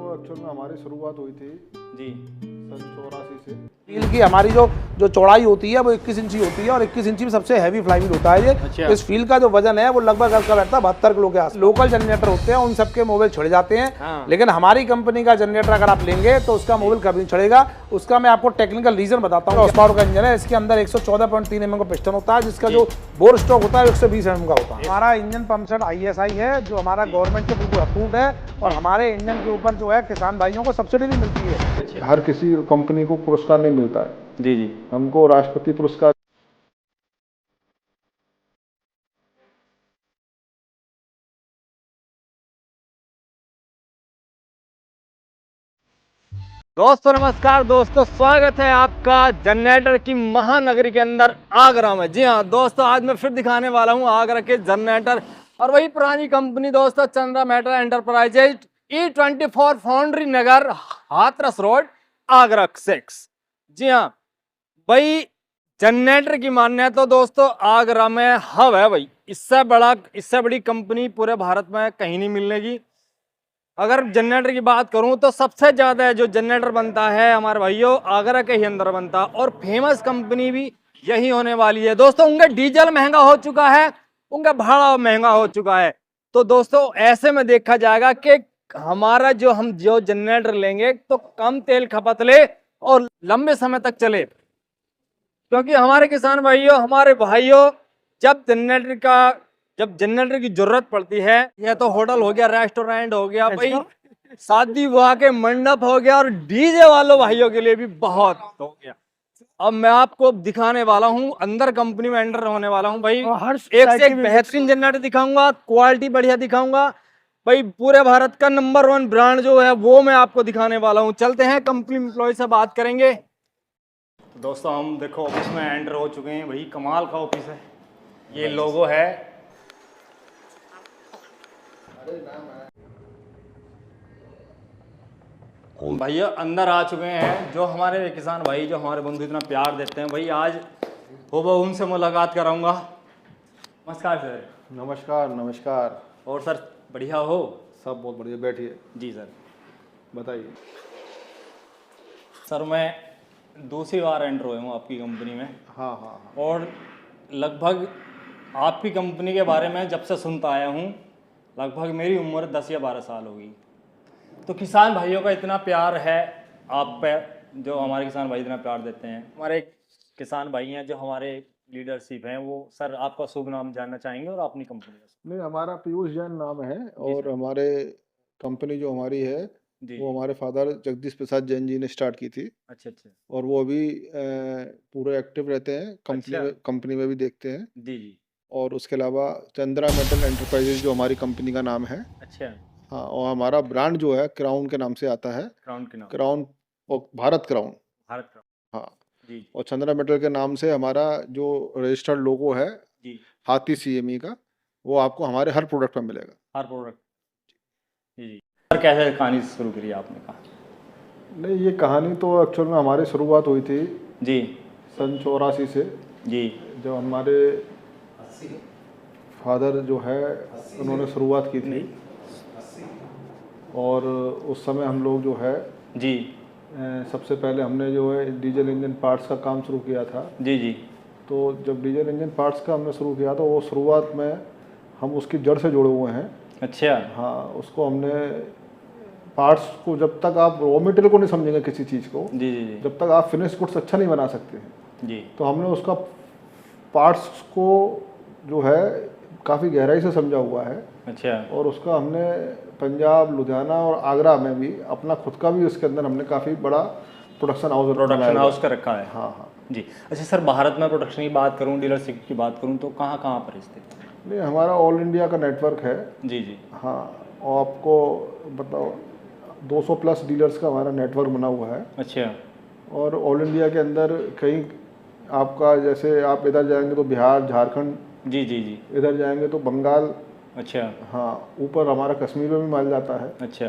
तो एक्चुअल में हमारी शुरुआत हुई थी जी सन 84 से। व्हील की हमारी जो चौड़ाई होती है वो 21 इंची होती है और 21 इंची में सबसे हैवी फ्लाई व्हील होता है ये। अच्छा। इस व्हील का जो वजन है वो लगभग का बैठता है 72 किलो के आस। लोकल जनरेटर होते हैं उन सबके मोबाइल छिड़ जाते हैं। हाँ। लेकिन हमारी कंपनी का जनरेटर अगर आप लेंगे तो उसका मोबाइल कभी नहीं छिड़ेगा। उसका मैं आपको टेक्निकल रीजन बताता हूँ। हॉर्स पावर का इंजन है, इसके अंदर 114.3 mm का पिस्टन होता है, जिसका जो बोर स्ट्रोक होता है 120 mm का होता है। हमारा इंजन पंप सेट ISI है जो हमारा गवर्नमेंट के बिल्कुल अप्रूव्ड है और हमारे इंजन के ऊपर जो है किसान भाइयों को सब्सिडी भी मिलती है। हर किसी कंपनी को पुरस्कार नहीं मिलता है, जी जी। हमको राष्ट्रपति पुरस्कार। दोस्तों नमस्कार दोस्तों, स्वागत है आपका जनरेटर की महानगरी के अंदर आगरा में। जी हाँ दोस्तों, आज मैं फिर दिखाने वाला हूँ आगरा के जनरेटर और वही पुरानी कंपनी दोस्तों, Chandra Metal Enterprises E24 Foundry Nagar, Hathras Road, Agra 6। जी हाँ भाई, जनरेटर की मान्य तो दोस्तों आगरा में हब है भाई। इससे बड़ी कंपनी पूरे भारत में कहीं नहीं मिलेगी। अगर जनरेटर की बात करूं तो सबसे ज्यादा जो जनरेटर बनता है हमारे भाइयों आगरा के ही अंदर बनता है और फेमस कंपनी भी यही होने वाली है। दोस्तों उनका डीजल महंगा हो चुका है, उनका भाड़ा महंगा हो चुका है, तो दोस्तों ऐसे में देखा जाएगा कि हमारा हम जो जनरेटर लेंगे तो कम तेल खपत ले और लंबे समय तक चले। क्योंकि हमारे किसान भाइयों, हमारे भाइयों, जब जनरेटर की जरूरत पड़ती है, यह तो होटल हो गया, रेस्टोरेंट हो गया भाई, शादी विवाह के मंडप हो गया और डीजे वालों भाइयों के लिए भी बहुत हो गया। अब मैं आपको दिखाने वाला हूं, अंदर कंपनी में एंटर होने वाला हूं भाई। एक से एक बेहतरीन जनरेटर दिखाऊंगा, क्वालिटी बढ़िया दिखाऊंगा भाई। पूरे भारत का नंबर 1 ब्रांड जो है वो मैं आपको दिखाने वाला हूं। चलते हैं कंपनी एम्प्लॉय से बात करेंगे। दोस्तों हम देखो ऑफिस में एंटर हो चुके हैं भाई, कमाल का ऑफिस है। ये लोगो है, भैया अंदर आ चुके हैं। जो हमारे किसान भाई, जो हमारे बंधु इतना प्यार देते हैं भाई, आज वो उनसे मुलाकात कराऊंगा। नमस्कार सर। नमस्कार नमस्कार। और सर बढ़िया हो? सब बहुत बढ़िया, बैठिए। जी सर बताइए। सर मैं दूसरी बार एंटर हुआ हूँ आपकी कंपनी में। हाँ हाँ हाँ। और लगभग आपकी कंपनी के बारे में जब से सुनता आया हूँ, लगभग मेरी उम्र 10 या 12 साल होगी। तो किसान भाइयों का इतना प्यार है आप पे, जो हमारे किसान भाई इतना प्यार देते हैं। हमारे किसान भाई हैं जो हमारे लीडरशिप हैं, वो सर आपका शुभ नाम जानना चाहेंगे और अपनी कंपनी का। नहीं, हमारा पीयूष जैन नाम है और हमारे कंपनी जो हमारी है वो हमारे फादर जगदीश प्रसाद जैन जी ने स्टार्ट की थी। अच्छा अच्छा। और वो अभी पूरे एक्टिव रहते हैं कंपनी में, कंपनी में भी देखते हैं। जी जी। और उसके अलावा चंद्रा मेटल एंटरप्राइजेज जो हमारी कंपनी का नाम है। अच्छा। हाँ, और हमारा ब्रांड जो है क्राउन के नाम से आता है। क्राउन के नाम? क्राउन और भारत क्राउन। भारत क्राउन। हाँ जी। और चंद्रा मेटल के नाम से हमारा जो रजिस्टर्ड लोगो है जी, हाथी CME का, वो आपको हमारे हर प्रोडक्ट में मिलेगा। हर प्रोडक्ट। जी जी। सर कैसे कहानी शुरू करी आपने? कहा नहीं, ये कहानी तो एक्चुअल में हमारी शुरुआत हुई थी जी सन 84 से। जी। जब हमारे फादर जो है उन्होंने शुरुआत की थी और उस समय हम लोग जो है जी सबसे पहले हमने जो है डीजल इंजन पार्ट्स का काम शुरू किया था। जी जी। तो जब डीजल इंजन पार्ट्स का हमने शुरू किया तो वो शुरुआत में हम उसकी जड़ से जुड़े हुए हैं। अच्छा। हाँ, उसको हमने पार्ट्स को, जब तक आप रॉ मटेरियल को नहीं समझेंगे किसी चीज़ को, जी जी जी। जब तक आप फिनिश गुड्स अच्छा नहीं बना सकते हैं। जी। तो हमने उसका पार्ट्स को जो है काफ़ी गहराई से समझा हुआ है। अच्छा। और उसका हमने पंजाब, लुधियाना और आगरा में भी अपना खुद का भी उसके अंदर हमने काफ़ी बड़ा प्रोडक्शन हाउस का रखा है। हाँ हाँ जी। अच्छा सर, भारत में प्रोडक्शन की बात करूं, डीलरशिप की बात करूं, तो कहाँ कहाँ पर स्थित है? नहीं, हमारा ऑल इंडिया का नेटवर्क है। जी जी। हाँ, और आपको बताओ 200+ डीलर्स का हमारा नेटवर्क बना हुआ है। अच्छा। और ऑल इंडिया के अंदर कहीं आपका, जैसे आप इधर जाएंगे तो बिहार, झारखंड, जी जी जी, इधर जाएंगे तो बंगाल। अच्छा। हाँ, ऊपर हमारा कश्मीर में भी माल जाता है। अच्छा।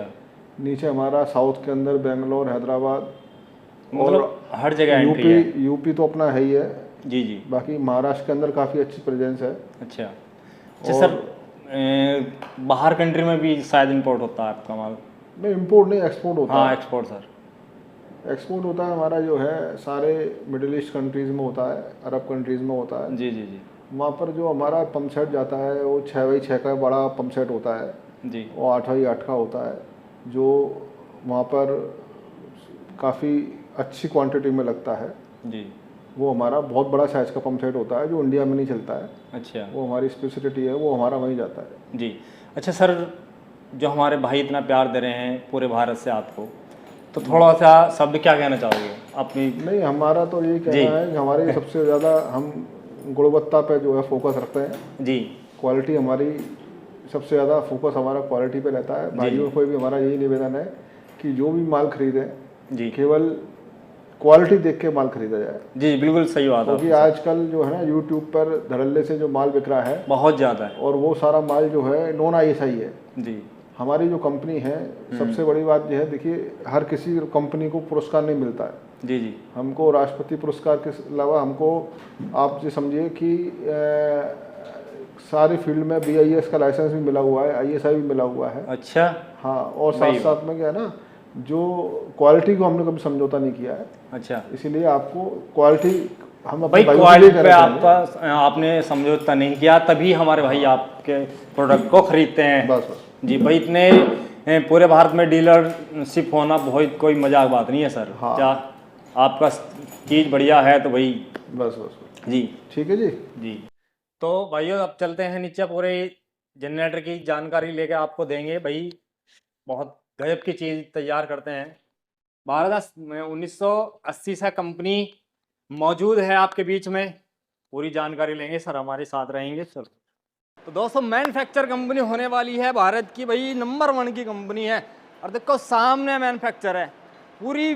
नीचे हमारा साउथ के अंदर बेंगलोर, हैदराबाद, मतलब हर जगह एंट्री है। यूपी तो अपना है ही है। जी जी। बाकी महाराष्ट्र के अंदर काफ़ी अच्छी प्रेजेंस है। अच्छा। अच्छा सर, बाहर कंट्री में भी शायद इंपोर्ट होता है आपका माल? नहीं इम्पोर्ट नहीं, एक्सपोर्ट होता हाँ है। Export sir. एक्सपोर्ट होता है हमारा जो है सारे मिडिल ईस्ट कंट्रीज़ में होता है, अरब कंट्रीज़ में होता है। जी जी जी वहाँ पर जो हमारा पंप सेट जाता है वो 6x6 का बड़ा पंप सेट होता है, जी। वो 8x8 का होता है, जो वहाँ पर काफ़ी अच्छी क्वांटिटी में लगता है। जी। वो हमारा बहुत बड़ा साइज़ का पंप सेट होता है जो इंडिया में नहीं चलता है। अच्छा। वो हमारी स्पेशलिटी है, वो हमारा वहीं जाता है। जी। अच्छा सर, जो हमारे भाई इतना प्यार दे रहे हैं पूरे भारत से आपको, तो थोड़ा सा शब्द क्या कहना चाहोगे अपनी? नहीं, हमारा तो ये कहना है कि हमारी सबसे ज़्यादा हम गुणवत्ता पे जो है फोकस रखते हैं जी। क्वालिटी हमारी सबसे ज़्यादा फोकस हमारा क्वालिटी पे रहता है। भाइयों को भी हमारा यही निवेदन है कि जो भी माल खरीदें जी केवल क्वालिटी देख के माल खरीदा जाए। जी बिल्कुल सही बात है। क्योंकि आजकल जो है ना यूट्यूब पर धड़ल्ले से जो माल बिक रहा है बहुत ज़्यादा है, और वो सारा माल जो है नॉन ISI है। जी। हमारी जो कंपनी है सबसे बड़ी बात यह है, देखिए हर किसी कंपनी को पुरस्कार नहीं मिलता है। जी जी हमको राष्ट्रपति पुरस्कार के अलावा हमको आप ये समझिए कि सारी फील्ड में BIS का लाइसेंस भी मिला हुआ है, ISI भी मिला हुआ है। अच्छा। हाँ, और साथ साथ में क्या है ना, जो क्वालिटी को हमने कभी समझौता नहीं किया है। अच्छा। इसीलिए आपको क्वालिटी हम भाई अपने क्वालिटी पे आपने समझौता नहीं किया, तभी हमारे भाई आपके प्रोडक्ट को खरीदते हैं। बस बस जी भाई, इतने पूरे भारत में डीलरशिप होना बहुत कोई मजाक बात नहीं है सर। हाँ। क्या आपका चीज़ बढ़िया है तो भाई बस बस जी ठीक है जी। जी। तो भाइयों अब चलते हैं नीचे, पूरे जनरेटर की जानकारी लेके आपको देंगे। भाई बहुत गजब की चीज़ तैयार करते हैं। भारत में 1980 से कंपनी मौजूद है आपके बीच में। पूरी जानकारी लेंगे सर, हमारे साथ रहेंगे सर। तो दोस्तों मैन्युफैक्चर कंपनी होने वाली है भारत की, भाई नंबर 1 की कंपनी है। और देखो सामने मैन्युफैक्चर है, पूरी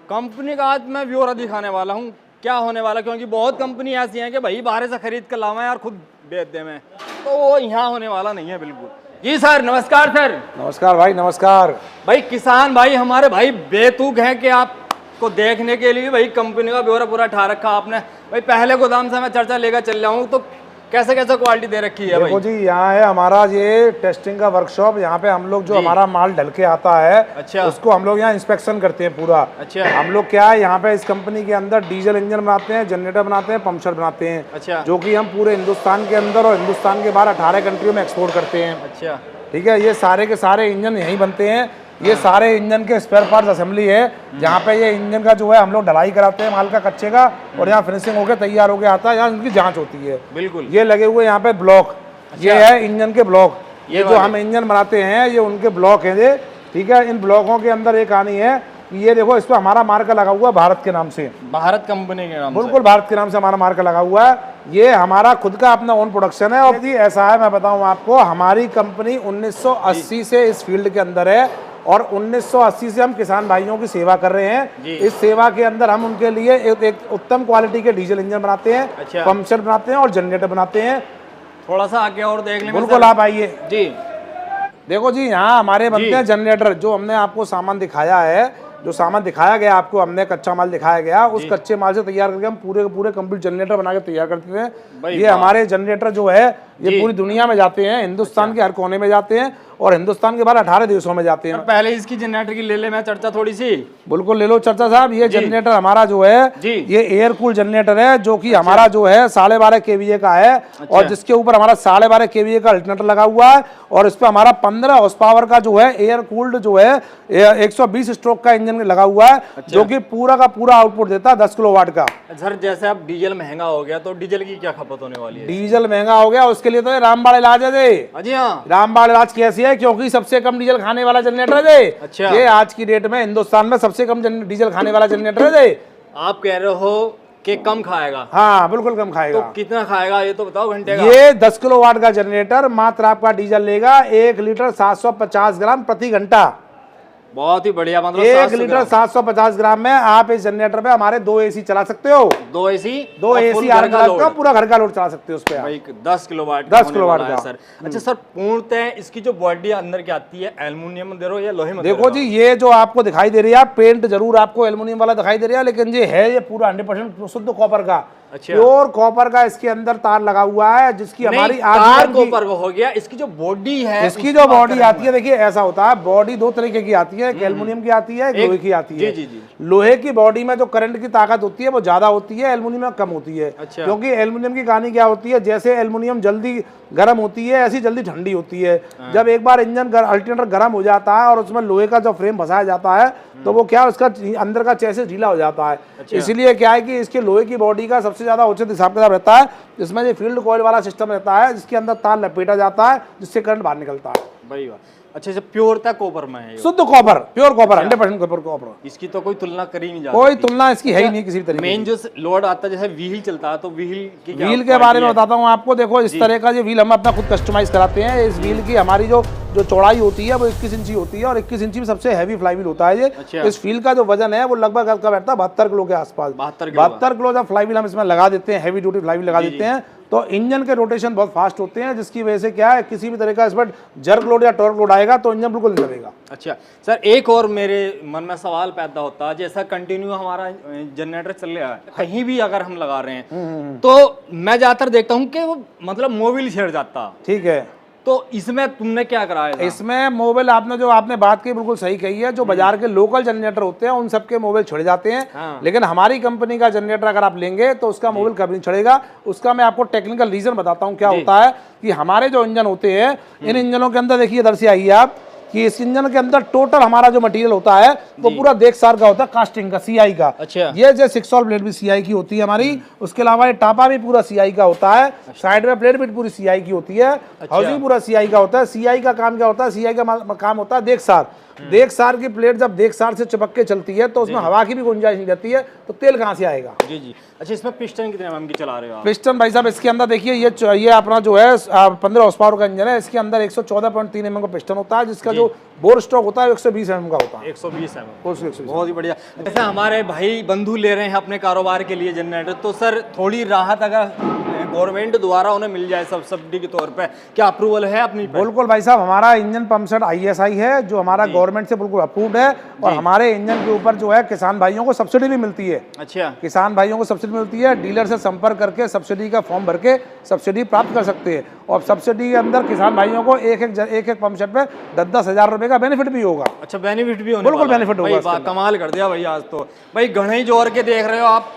कंपनी का आज मैं ब्यौरा दिखाने वाला हूँ क्या होने वाला, क्योंकि बहुत कंपनी ऐसी हैं कि भाई बाहर से खरीद कर लावा है और खुद बेच दे में, तो वो यहाँ होने वाला नहीं है बिल्कुल। जी सर, नमस्कार सर। नमस्कार भाई, नमस्कार। भाई किसान भाई हमारे भाई बेतुक हैं कि आपको देखने के लिए भाई कंपनी का ब्यौरा पूरा ठा रखा आपने। भाई पहले गोदाम से मैं चर्चा लेकर चल रहा हूँ, तो कैसे कैसे क्वालिटी दे रखी है भाई? देखो जी, यहाँ है हमारा ये टेस्टिंग का वर्कशॉप। यहाँ पे हम लोग जो हमारा माल ढल के आता है, अच्छा, उसको हम लोग यहाँ इंस्पेक्शन करते हैं पूरा। अच्छा। हम लोग क्या है यहाँ पे इस कंपनी के अंदर डीजल इंजन बनाते हैं, जनरेटर बनाते हैं, पंप सेट बनाते हैं। अच्छा। जो कि हम पूरे हिंदुस्तान के अंदर और हिंदुस्तान के बाहर 18 कंट्रियों में एक्सपोर्ट करते हैं। अच्छा। ठीक है, ये सारे के सारे इंजन यहीं बनते हैं। ये सारे इंजन के स्पेयर पार्ट्स असेंबली है, जहाँ पे ये इंजन का जो है हम लोग ढलाई कराते हैं माल का कच्चे का, और यहाँ फिनिशिंग होकर तैयार होकर आता है, यहाँ इनकी जांच होती है। बिल्कुल। ये लगे हुए यहाँ पे ब्लॉक, ये है इंजन के ब्लॉक। ये जो हम इंजन बनाते हैं ये उनके ब्लॉक हैं ये। ठीक है, इन ब्लॉकों के अंदर एक कहानी है कि ये देखो, इस पर हमारा मार्का लगा हुआ है भारत के नाम से। भारत कंपनी के नाम से? बिल्कुल, भारत के नाम से हमारा मार्का लगा हुआ है। ये हमारा खुद का अपना ओन प्रोडक्शन है। और जी ऐसा है, मैं बताऊं आपको, हमारी कंपनी 1980 से इस फील्ड के अंदर है, और 1980 से हम किसान भाइयों की सेवा कर रहे हैं। इस सेवा के अंदर हम उनके लिए एक उत्तम क्वालिटी के डीजल इंजन बनाते हैं, अच्छा, पंप सेट बनाते हैं और जनरेटर बनाते हैं। थोड़ा सा आगे और देख लेंगे। बिल्कुल, आप आइए जी। देखो जी, यहाँ हमारे बनते हैं जनरेटर। जो हमने आपको सामान दिखाया है, जो सामान दिखाया गया आपको, हमने कच्चा माल दिखाया गया, उस कच्चे माल से तैयार करके हम पूरे के पूरे कंप्लीट जनरेटर बना के तैयार करते हैं। ये हमारे जनरेटर जो है ये पूरी दुनिया में जाते हैं, हिंदुस्तान के हर कोने में जाते हैं, और हिंदुस्तान के बाहर 18 देशों में जाते हैं। पहले इसकी जनरेटर की ले ले मैं चर्चा थोड़ी सी। बिल्कुल, ले लो चर्चा साहब। ये जनरेटर हमारा जो है ये एयर कूल जनरेटर है, जो कि हमारा जो है 12.5 kVA का है। और जिसके ऊपर हमारा 12.5 kVA का अल्टरनेटर लगा हुआ है, और इस पर हमारा 15 हॉर्स पावर का जो है एयर कूल्ड जो है 120 स्ट्रोक का इंजन लगा हुआ है, जो कि पूरा का पूरा आउटपुट देता है 10 किलोवाट का। सर जैसे अब डीजल महंगा हो गया, तो डीजल की क्या खपत होने वाली है? डीजल महंगा हो गया, उसके लिए तो ये रामबाण इलाज है। जी हाँ, रामबाण इलाज कैसी है? क्योंकि सबसे कम डीजल खाने वाला जनरेटर है। अच्छा। ये आज की डेट में हिंदुस्तान में सबसे कम डीजल खाने वाला जनरेटर है। आप कह रहे हो कि कम खाएगा? हाँ, बिल्कुल कम खाएगा। तो कितना खाएगा ये तो बताओ घंटे का? ये 10 किलोवाट का जनरेटर मात्र आपका डीजल लेगा 1 लीटर 750 ग्राम प्रति घंटा। बहुत ही बढ़िया, मतलब 1 लीटर 750 ग्राम में आप इस जनरेटर पे हमारे 2 AC चला सकते हो। 2 AC, 2 AC आर चला सकते हो, पूरा घर का लोड चला सकते हो उस पे आप। भाई 10 किलोवाट 10 किलोवाट का सर। अच्छा सर, पूर्णतः इसकी जो बॉडी अंदर की आती है एल्युमिनियम दे रहे हो या लोहे में? देखो जी, ये जो आपको दिखाई दे रही है, पेंट जरूर आपको एल्युमिनियम वाला दिखाई दे रहा है, लेकिन ये पूरा 100% शुद्ध कॉपर का, अच्छा। प्योर कॉपर का इसके अंदर तार लगा हुआ है, जिसकी हमारी तार कॉपर का हो गया। इसकी जो बॉडी है, इसकी जो बॉडी आती है, देखिए ऐसा होता है, बॉडी 2 तरीके की आती है, एक एल्युमिनियम की आती है, एक लोहे की आती है। जी जी। लोहे की बॉडी में जो करंट की ताकत होती है वो ज्यादा होती है, एल्युमिनियम में कम होती है। अच्छा। क्योंकि एल्युमिनियम की कहानी क्या होती है, जैसे एल्युमिनियम जल्दी गर्म होती है, ऐसी जल्दी ठंडी होती है। जब एक बार इंजन अल्टरनेटर गर्म हो जाता है और उसमें लोहे का जो फ्रेम फंसाया जाता है, तो वो क्या, उसका अंदर का चेसिस ढीला हो जाता है। अच्छा। इसलिए क्या है कि इसके लोहे की बॉडी का सबसे ज्यादा उचित हिसाब किताब रहता है, इसमें जो फील्ड कॉइल वाला सिस्टम रहता है, जिसके अंदर तार लपेटा जाता है, जिससे करंट बाहर निकलता है। भाई वाह, अच्छा अच्छा, प्योरता कॉपर में है ये। शुद्ध कॉपर, प्योर कॉपर, 100% कॉपर। इसकी तो कोई तुलना करी नहीं जाती, कोई तुलना इसकी है ही नहीं किसी तरीके। मेन जो लोड आता है, जैसे व्हील चलता है, तो व्हील की क्या व्हील के बारे में बताता हूँ आपको। देखो, इस तरह का जो व्हील हम अपना खुद कस्टमाइज कराते हैं। इस व्हील की हमारी जो चौड़ाई होती है वो 21 इंची होती है, और 21 इंची में सबसे हैवी फ्लाई व्हील होता है ये। अच्छा। इस व्हील का जो वजन है वो लगभग आपका बैठता है 72 किलो के आसपास। 72 किलो जब फ्लाई व्हील हम इसमें लगा देते हैं, हैवी ड्यूटी फ्लाई व्हील लगा देते हैं, तो इंजन के रोटेशन बहुत फास्ट होते हैं, जिसकी वजह से क्या है, किसी भी तरह का इस पर जर्क लोड या टॉर्क लोड आएगा तो इंजन बिल्कुल नहीं दबेगा। अच्छा सर, एक और मेरे मन में सवाल पैदा होता है, जैसा कंटिन्यू हमारा जनरेटर चल रहा है, कहीं भी अगर हम लगा रहे हैं, तो मैं ज्यादातर देखता हूँ कि वो मतलब मोबिल छेड़ जाता। ठीक है, तो इसमें तुमने क्या कराया था? इसमें मोबाइल आपने बात की बिल्कुल सही कही है। जो बाजार के लोकल जनरेटर होते हैं उन सबके मोबाइल छिड़ जाते हैं। हाँ। लेकिन हमारी कंपनी का जनरेटर अगर आप लेंगे तो उसका मोबाइल कभी नहीं छिड़ेगा। उसका मैं आपको टेक्निकल रीजन बताता हूँ क्या होता है कि हमारे जो इंजन होते हैं, इन इंजनों के अंदर देखिए, इधर से आइए आप, कि इस इंजन के अंदर टोटल हमारा जो मटेरियल होता है वो पूरा देगसार का होता है, कास्टिंग का, सीआई का। अच्छा। ये जो 6 ऑल प्लेट भी सीआई की होती है हमारी। उसके अलावा ये टापा भी पूरा सीआई का होता है। साइड में प्लेट भी पूरी सीआई की होती है। हाउसिंग पूरा सीआई का होता है। सीआई का काम क्या होता है, सीआई का काम होता है देगसार। देगसार की प्लेट जब देगसार से चिपक के चलती है तो उसमें हवा की भी गुंजाइश नहीं रहती है, तो तेल कहाँ से आएगा। जी जी। अच्छा, इसमें पिस्टन कितने एमएम की चला रहे हो आप? पिस्टन भाई साहब इसके अंदर देखिए, ये अपना जो है 15 हॉर्स पावर का इंजन है। इसके अंदर 114.3 mm का पिस्टन होता है, जिसका जो बोर स्ट्रोक होता है 120 mm का होता है। 120 mm। 120। बहुत ही बढ़िया। जैसे हमारे भाई बंधु ले रहे हैं अपने कारोबार के लिए जनरेटर, तो सर थोड़ी राहत अगर गवर्नमेंट द्वारा उन्हें मिल जाए सब्सिडी के तौर पे, क्या अप्रूवल है अपनी? बिल्कुल भाई साहब, हमारा इंजन पंप सेट ISI है, जो हमारा गवर्नमेंट से बिल्कुल अप्रूव्ड है, और हमारे इंजन के ऊपर जो है किसान भाइयों को सब्सिडी भी मिलती है। अच्छा। किसान भाइयों को सब्सिडी मिलती है। डीलर से संपर्क करके सब्सिडी का फॉर्म भर के सब्सिडी प्राप्त कर सकते हैं, और सब्सिडी के अंदर किसान भाइयों को एक पंप सेट पे 10-10 हजार रुपए का बेनिफिट भी होगा। अच्छा, बेनिफिट भी होने बिल्कुल बेनिफिट होगा। भाई कमाल कर दिया भाई आज तो। भाई घने जोर के देख रहे हो आप,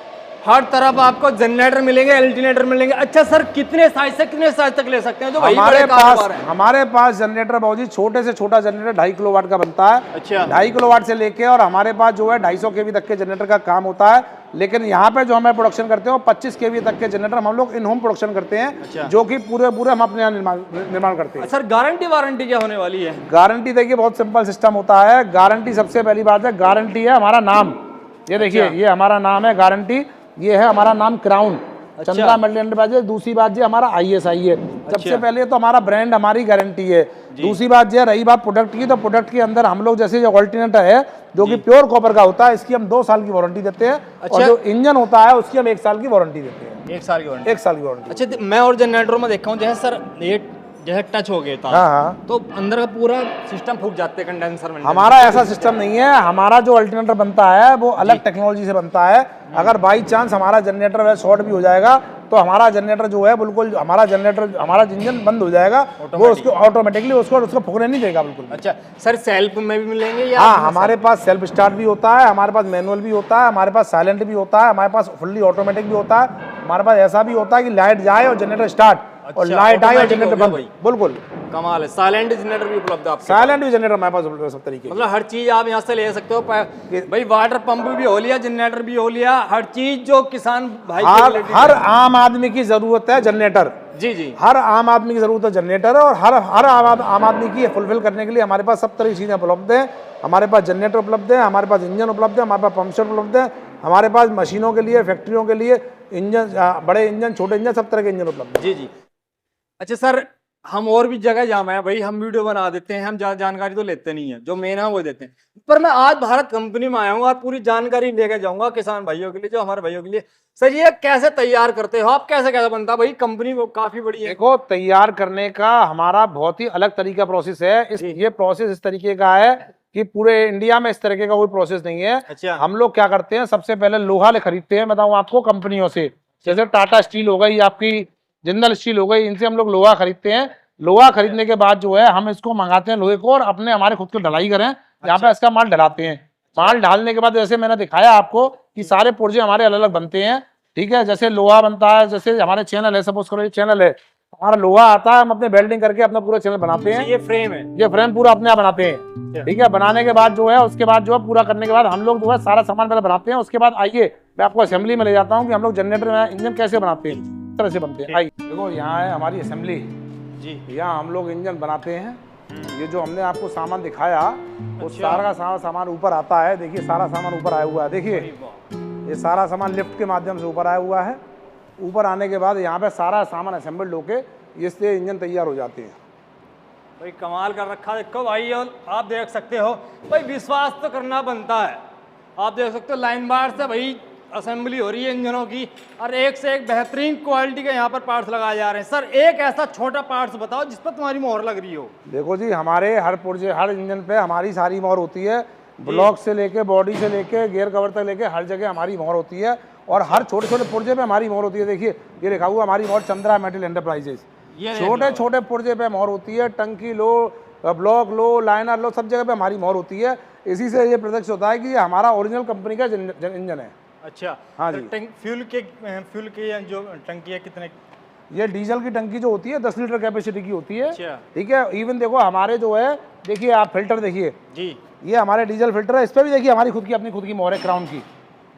हर तरफ आपको जनरेटर मिलेंगे, अल्टरनेटर मिलेंगे। अच्छा सर, कितने साइज से कितने साइज तक ले सकते हैं? जो हमारे पास जनरेटर बहुत ही छोटे से छोटा जनरेटर 2.5 किलोवाट का बनता है। अच्छा। 2.5 किलोवाट से लेके, और हमारे पास जो है 250 kV तक के जनरेटर का काम होता है। लेकिन यहाँ पे जो हमें प्रोडक्शन करते हैं वो 25 kV तक के जनरेटर हम लोग इन होम प्रोडक्शन करते हैं। अच्छा। जो कि पूरे हम अपने यहाँ निर्माण करते हैं। सर गारंटी वारंटी क्या होने वाली है? गारंटी देखिए बहुत सिंपल सिस्टम होता है। गारंटी सबसे पहली बात है, गारंटी है हमारा नाम। ये देखिए, ये हमारा नाम है गारंटी। ये है हमारा नाम क्राउन। अच्छा। Chandra Metal enterprises. दूसरी बात ये हमारा ISI है। सबसे पहले तो हमारा ब्रांड हमारी गारंटी है। दूसरी बात ये रही बात प्रोडक्ट की, तो प्रोडक्ट के अंदर हम लोग जैसे जो अल्टरनेटर है जो कि प्योर कॉपर का होता है, इसकी हम 2 साल की वारंटी देते हैं। अच्छा। और जो इंजन होता है उसकी हम 1 साल की वारंटी देते हैं। 1 साल की वारंटी। 1 साल की वारंटी। अच्छा, मैं और जनरेटरों में देखा हूँ, जैसे सर ये जैसे टच हो गया था, हाँ, तो अंदर का पूरा सिस्टम फूक जाते हैं कंडेंसर में। हमारा ऐसा सिस्टम नहीं है। हमारा जो अल्टरनेटर बनता है वो अलग टेक्नोलॉजी से बनता है। अगर बाई चांस हमारा जनरेटर शॉर्ट भी हो जाएगा तो हमारा जनरेटर जो है बिल्कुल हमारा इंजन बंद हो जाएगा, वो उसको ऑटोमेटिकली उसको फूकने नहीं देगा बिल्कुल। अच्छा सर, सेल्फ में भी मिलेंगे या? हाँ, हमारे पास सेल्फ स्टार्ट भी होता है, हमारे पास मैनुअल भी होता है, हमारे पास साइलेंट भी होता है, हमारे पास फुल्ली ऑटोमेटिक भी होता है। हमारे पास ऐसा भी होता है कि लाइट जाए और जनरेटर स्टार्ट, और लाइट आए और जनरेटर बंद। बिल्कुल कमाल है। साइलेंट जनरेटर भी उपलब्ध है आपके? साइलेंट भी जनरेटर हमारे पास उपलब्ध है सब तरीके। मतलब हर चीज आप यहाँ से ले सकते हो। भाई वाटर पंप भी हो लिया, जनरेटर भी हो लिया, हर चीज जो किसान भाई हर आम आदमी की जरूरत है जनरेटर। जी जी। हर आम आदमी की जरूरत है जनरेटर, और हर आम आदमी की फुलफिल करने के लिए हमारे पास सब तरह की चीजें उपलब्ध है। हमारे पास जनरेटर उपलब्ध है, हमारे पास इंजन उपलब्ध है, हमारे पास पंप सेट उपलब्ध है, हमारे पास मशीनों के लिए, फैक्ट्रियों के लिए इंजन, बड़े इंजन, छोटे इंजन, सब तरह के इंजन उपलब्ध है। जी जी। अच्छा सर, हम और भी जगह जाना है भाई, हम वीडियो बना देते हैं, हम जानकारी तो लेते नहीं है, जो मेन है वो देते हैं। पर मैं आज भारत कंपनी में आया हूँ और पूरी जानकारी लेके जाऊंगा किसान भाइयों के लिए, जो हमारे भाइयों के लिए। सर ये कैसे तैयार करते हो आप, कैसे कैसे बनता है भाई? कंपनी वो काफी बड़ी है। देखो, तैयार करने का हमारा बहुत ही अलग तरीका प्रोसेस है। ये प्रोसेस इस तरीके का है कि पूरे इंडिया में इस तरीके का कोई प्रोसेस नहीं है। अच्छा। हम लोग क्या करते हैं, सबसे पहले लोहा खरीदते हैं, बताऊं आपको, कंपनियों से। जैसे टाटा स्टील हो गई, आपकी जिंदल स्टील हो गई, इनसे हम लोग लोहा खरीदते हैं। लोहा खरीदने के बाद जो है हम इसको मंगाते हैं लोहे को, और अपने हमारे खुद की ढलाई करें, यहाँ पे इसका माल ढलाते हैं। माल ढालने के बाद जैसे मैंने दिखाया आपको कि सारे पुर्जे हमारे अलग अलग बनते हैं, ठीक है। जैसे लोहा बनता है, जैसे हमारे चैनल है, सपोज करो ये चैनल है, हमारा लोहा आता है, हम अपने वेल्डिंग करके अपना पूरा चैनल बनाते हैं। ये फ्रेम है, ये फ्रेम पूरा अपने आप बनाते हैं, ठीक है। बनाने के बाद जो है, उसके बाद जो है पूरा करने के बाद हम लोग जो है सारा सामान पहले बनाते हैं। उसके बाद आइए मैं आपको असेंबली में ले जाता हूँ कि हम लोग जनरेटर में इंजन कैसे बनाते हैं, इस तरह से बनते हैं। आइए देखो, यहाँ है हमारी असेंबली जी। यहाँ हम लोग इंजन बनाते हैं। ये जो हमने आपको सामान दिखाया वो सारा का सामान ऊपर आता है। देखिए सारा सामान ऊपर आया हुआ है, देखिए ये सारा सामान लिफ्ट के माध्यम से ऊपर आया हुआ है। ऊपर आने के बाद यहाँ पे सारा सामान असेंबल्ड होके इससे इंजन तैयार हो जाते हैं। भाई कमाल कर रखा देखो भाई, और आप देख सकते हो भाई, विश्वास तो करना बनता है। आप देख सकते हो लाइन बार से भाई असेंबली हो रही है इंजनों की, और एक से एक बेहतरीन क्वालिटी के यहाँ पर पार्ट्स लगाए जा रहे हैं। सर एक ऐसा छोटा पार्ट्स बताओ जिस पर तुम्हारी मोहर लग रही हो। देखो जी, हमारे हर पुर्जे, हर इंजन पे हमारी सारी मोहर होती है। ब्लॉक से लेके, बॉडी से लेके, गियर कवर तक लेके हर जगह हमारी मोहर होती है, और हर छोटे छोटे पुर्जे पे हमारी मोहर होती है। देखिए ये लिखा हुआ हमारी मोहर चंद्रा मेटल एंटरप्राइजेस। छोटे छोटे पुर्जे पे मोहर होती है, टंकी लो, ब्लॉक लो, लाइनर लो, सब जगह पे हमारी मोहर होती है। इसी से ये प्रत्यक्ष होता है कि ये हमारा ओरिजिनल कंपनी का इंजन है। अच्छा, हाँ जी। फ्यूल के जो टंकी है कितने? ये डीजल की टंकी जो होती है 10 लीटर कैपेसिटी की होती है, अच्छा। ठीक है। इवन देखो हमारे जो है, देखिए आप फिल्टर देखिए जी, ये हमारे डीजल फिल्टर है। इस पर भी देखिए हमारी खुद की मोहर है क्राउन की।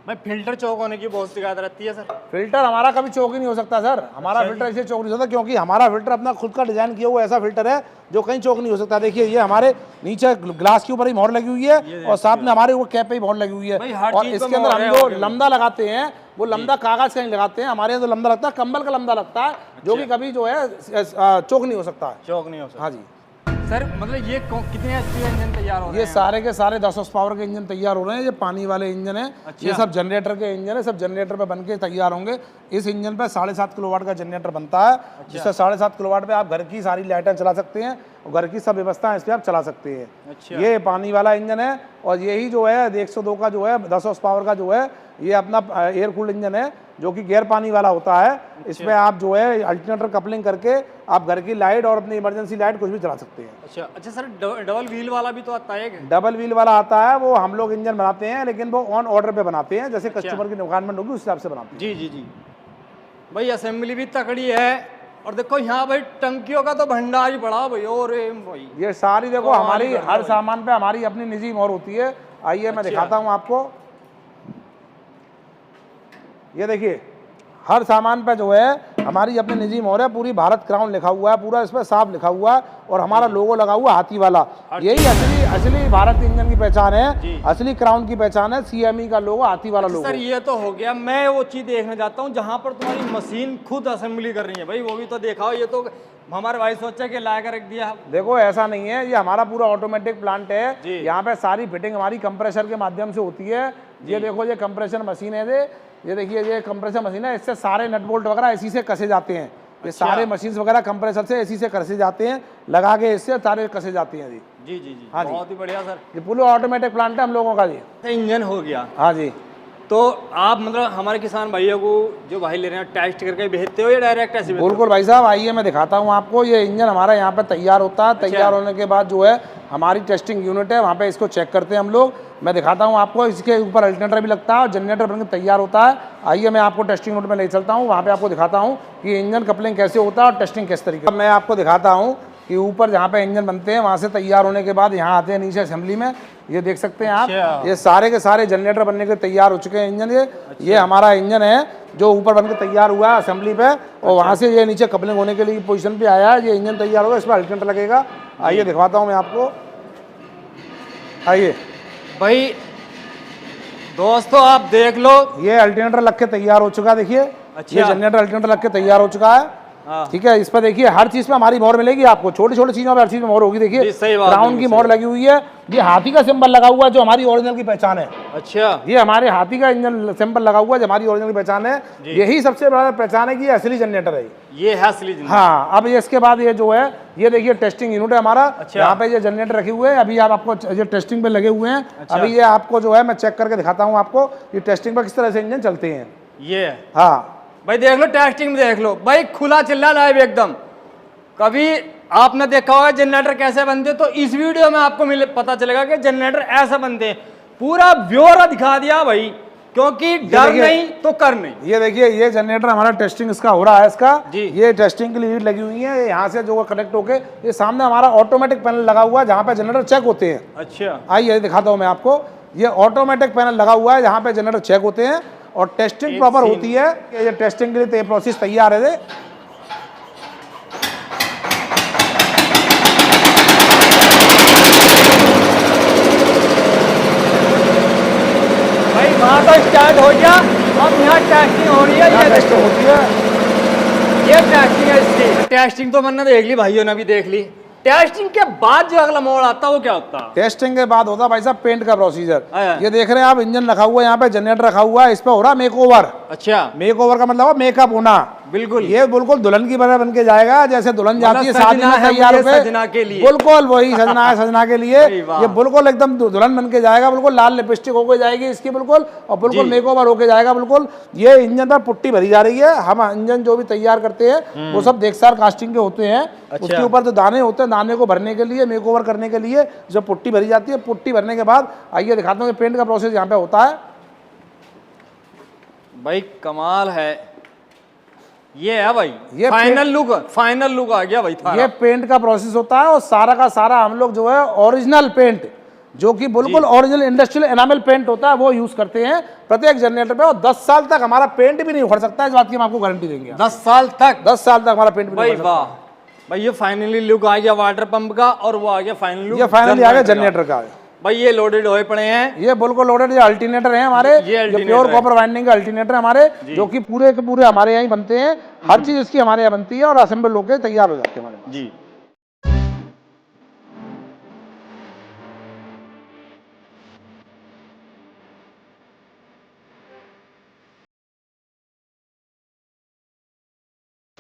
भाई फिल्टर चौक होने की बहुत शिकायत रहती है सर। फिल्टर हमारा कभी चौक ही नहीं हो सकता सर। हमारा फिल्टर इसलिए चौक नहीं हो सकता क्योंकि हमारा फिल्टर अपना खुद का डिजाइन किया हुआ ऐसा फिल्टर है जो कहीं चौक नहीं हो सकता। देखिए ये हमारे नीचे ग्लास के ऊपर ही मोहर लगी हुई है, और साथ में हमारे ऊपर कैप पे ही मोहर लगी हुई है। और इसके अंदर हम जो लंबा लगाते हैं वो लंबा कागज का नहीं लगाते हैं, हमारे यहाँ जो लंबा लगता है कंबल का लंबा लगता है, जो कि कभी जो है चौक नहीं हो सकता है। चौक नहीं हो सकता। हाँ जी सर, मतलब ये कितने एचपी का इंजन तैयार हो रहे हैं? ये सारे के सारे 10 हॉर्स पावर के इंजन तैयार हो रहे हैं। ये पानी वाले इंजन है। अच्छा। ये सब जनरेटर के इंजन है, सब जनरेटर पे बनके तैयार होंगे। इस इंजन पे 7.5 किलोवाट का जनरेटर बनता है। अच्छा। जिससे 7.5 किलोवाट पे आप घर की सारी लाइटें चला सकते हैं, और घर की सब व्यवस्था इस पर आप चला सकते हैं। अच्छा। ये पानी वाला इंजन है, और यही जो है 102 का जो है 10 हॉर्स पावर का जो है, ये अपना एयर कूल्ड इंजन है, जो कि गैर पानी वाला होता है। अच्छा। इसमें आप जो है अल्टरनेटर कपलिंग करके आप घर की लाइट और अपनी इमरजेंसी लाइट कुछ भी चला सकते हैं। अच्छा अच्छा सर, डबल व्हील वाला भी तो आता है? डबल व्हील वाला आता है, वो हम लोग इंजन बनाते हैं, लेकिन वो ऑन ऑर्डर पे बनाते हैं, जैसे कस्टमर की रिक्वायरमेंट होगी उस हिसाब से बनाते हैं। जी जी जी भाई, असेंबली भी तकड़ी है। और देखो यहाँ भाई टंकियों का तो भंडार ही पड़ा भाई। और भाई ये सारी देखो हमारी हर सामान पे हमारी अपनी निजी मोहर होती है। आइए मैं दिखाता हूँ आपको। ये देखिए हर सामान पे जो है हमारी अपनी निजी मोहर है। पूरी भारत क्राउन लिखा हुआ है, पूरा इस पर साफ लिखा हुआ है, और हमारा लोगो लगा हुआ हाथी वाला। यही असली भारत इंजन की पहचान है, असली क्राउन की पहचान है। CME का लोगो हाथी वाला लोगो। सर ये तो हो गया, मैं वो चीज देखना चाहता हूँ जहाँ पर तुम्हारी मशीन खुद असेंबली कर रही है भाई, वो भी तो देखा हो। ये तो हमारे भाई सोचा कि ला कर रख दिया। देखो ऐसा नहीं है, ये हमारा पूरा ऑटोमेटिक प्लांट है। यहाँ पे सारी फिटिंग हमारी कंप्रेसर के माध्यम से होती है। ये देखो ये कंप्रेसर मशीन है, ये देखिए ये कंप्रेसर मशीन है। इससे सारे नट बोल्ट वगैरह इसी से कसे जाते हैं। ये सारे मशीन्स वगैरह कंप्रेसर से इसी से कसे जाते हैं, लगा के इससे सारे कसे जाते हैं। जी जी जी जी, हाँ, बहुत ही बढ़िया सर। ये पूरा ऑटोमेटिक प्लांट है हम लोगों का। जी इंजन हो गया। हाँ जी, तो आप मतलब हमारे किसान भाइयों को जो भाई ले रहे हैं टेस्ट करके भेजते हो या डायरेक्ट ऐसे? बिल्कुल भाई साहब, आइए मैं दिखाता हूँ आपको। ये इंजन हमारा यहाँ पे तैयार होता है। तैयार होने के बाद जो है हमारी टेस्टिंग यूनिट है, वहाँ पे इसको चेक करते हैं हम लोग। मैं दिखाता हूँ आपको। इसके ऊपर अल्टरनेटर भी लगता है और जनरेटर बनकर तैयार होता है। आइए मैं आपको टेस्टिंग यूनिट में ले चलता हूँ, वहाँ पे आपको दिखाता हूँ कि इंजन कपलिंग कैसे होता है और टेस्टिंग किस तरीके। मैं आपको दिखाता हूँ कि ऊपर जहाँ पे इंजन बनते हैं वहाँ से तैयार होने के बाद यहाँ आते हैं नीचे असेंबली में। ये देख सकते हैं आप, ये सारे के सारे जनरेटर बनने के तैयार हो चुके हैं इंजन। ये हमारा इंजन है जो ऊपर बनकर तैयार हुआ है असेंबली पे, और वहाँ से ये नीचे कपलिंग होने के लिए पोजीशन पे आया है। ये इंजन तैयार होगा, इस पर अल्टरनेटर लगेगा। आइए दिखवाता हूँ मैं आपको। आइए भाई दोस्तों आप देख लो, ये अल्टरनेटर लग के तैयार हो चुका है। देखिए ये जनरेटर अल्टरनेटर लग के तैयार हो चुका है। हाँ। ठीक है, इस पर देखिए हर चीज में हमारी मोहर मिलेगी आपको, छोटी छोटी चीजों में हर चीज में मोहर होगी। जी, देखिए सही बात, क्राउन की मोहर लगी हुई है, ये हाथी का सिंबल लगा हुआ है जो हमारी ओरिजिनल की पहचान है। अच्छा, ये हमारे हाथी का इंजन सिंबल लगा हुआ है जो हमारी ओरिजिनल की पहचान है। यही सबसे बड़ा पहचान है कि ये असली जनरेटर है। ये है असली जनरेटर। हाँ, अब ये इसके बाद ये जो है ये देखिए टेस्टिंग यूनिट है हमारा। अच्छा। यहाँ पे ये जनरेटर रखे हुए हैं, अभी आप आपको ये टेस्टिंग पे लगे हुए हैं। अच्छा। अभी ये आपको जो है मैं चेक करके दिखाता हूँ आपको ये टेस्टिंग पर किस तरह से इंजन चलते हैं। ये है। हाँ भाई देख लो, टेस्टिंग में देख लो भाई, खुला चिल्ला लाइव एकदम। कभी आपने देखा होगा जनरेटर कैसे बनते, तो इस वीडियो में आपको पता चलेगा कि जनरेटर ऐसे बनते हैं। पूरा ब्यौरा दिखा दिया भाई, क्योंकि डर नहीं तो कर नहीं। ये देखिए ये जनरेटर हमारा टेस्टिंग इसका हो रहा है इसका जी। ये टेस्टिंग की लीड लगी हुई है, यहाँ से जो कनेक्ट होके ये सामने हमारा ऑटोमेटिक पैनल लगा हुआ है जहाँ पे जनरेटर चेक होते हैं। अच्छा, आइए दिखाता हूँ मैं आपको, ये ऑटोमेटिक पैनल लगा हुआ है जहाँ पे जनरेटर चेक होते हैं और टेस्टिंग प्रॉपर होती है। ये टेस्टिंग के लिए प्रोसेस तैयार है। भाई वहाँ तो स्टार्ट हो गया, अब यहाँ टेस्टिंग हो रही है। ये टेस्टिंग होती है, ये टेस्टिंग है इसकी। टेस्टिंग तो मैंने देख ली, भाइयों ने भी देख ली। टेस्टिंग के बाद जो अगला मोड़ आता है वो क्या होता है? टेस्टिंग के बाद होता है भाई साहब पेंट का प्रोसीजर। आया। ये देख रहे हैं आप इंजन रखा हुआ है, यहाँ पे जनरेटर रखा हुआ है, इस पे हो रहा है मेक ओवर। अच्छा, मेक ओवर का मतलब मेकअप होना। बिल्कुल। ये बिल्कुल दुल्हन की तरह बन के जाएगा, जैसे दुल्हन जाती है मतलब शादी में सजना है तैयार मुझे होके। सजना के लिए। बिल्कुल वही सजना है, सजना के लिए। अरे वाह। ये बिल्कुल एकदम दुल्हन बन के जाएगा, बिल्कुल लाल लिपस्टिक होके जाएगी इसकी बिल्कुल, और बिल्कुल जी। मेक ओवर होके जाएगा बिल्कुल। ये इंजन पर पुट्टी भरी जा रही है। हम इंजन जो भी तैयार करते हैं वो सब देखसार कास्टिंग के होते हैं। अच्छा। उसके ऊपर जो दाने होते हैं, दाने को भरने के लिए, मेक ओवर करने के लिए जो पुट्टी भरी जाती है, पुट्टी भरने के बाद आइए दिखाता हूँ पेंट का प्रोसेस यहाँ पे होता है। भाई कमाल है। ये है भाई, ये फाइनल लुक, फाइनल लुक आ गया भाई थारा। ये पेंट का प्रोसेस होता है और सारा का सारा हम लोग जो है ओरिजिनल पेंट, जो कि बिल्कुल ओरिजिनल इंडस्ट्रियल एनामल पेंट होता है, वो यूज करते हैं प्रत्येक जनरेटर पे। और 10 साल तक हमारा पेंट भी नहीं उखड़ सकता है, इस बात की हम आपको गारंटी देंगे। 10 साल तक? 10 साल तक हमारा पेंट भी नहीं भाई उखड़ सकता। वाह भाई, ये फाइनली लुक आ गया वाटर पंप का, और वो आ गया फाइनल लुक ये फाइनली आ गया जनरेटर का। भाई ये लोडेड हुए पड़े हैं। ये बिल्कुल लोडेड, ये अल्टरनेटर है हमारे, ये alternator प्योर है। कॉपर वाइंडिंग का अल्टरनेटर हमारे, जो कि पूरे के पूरे हमारे यहाँ ही बनते हैं। हर चीज इसकी हमारे यहाँ बनती है और असेंबल होकर तैयार हो जाते हैं हमारे पास। जी।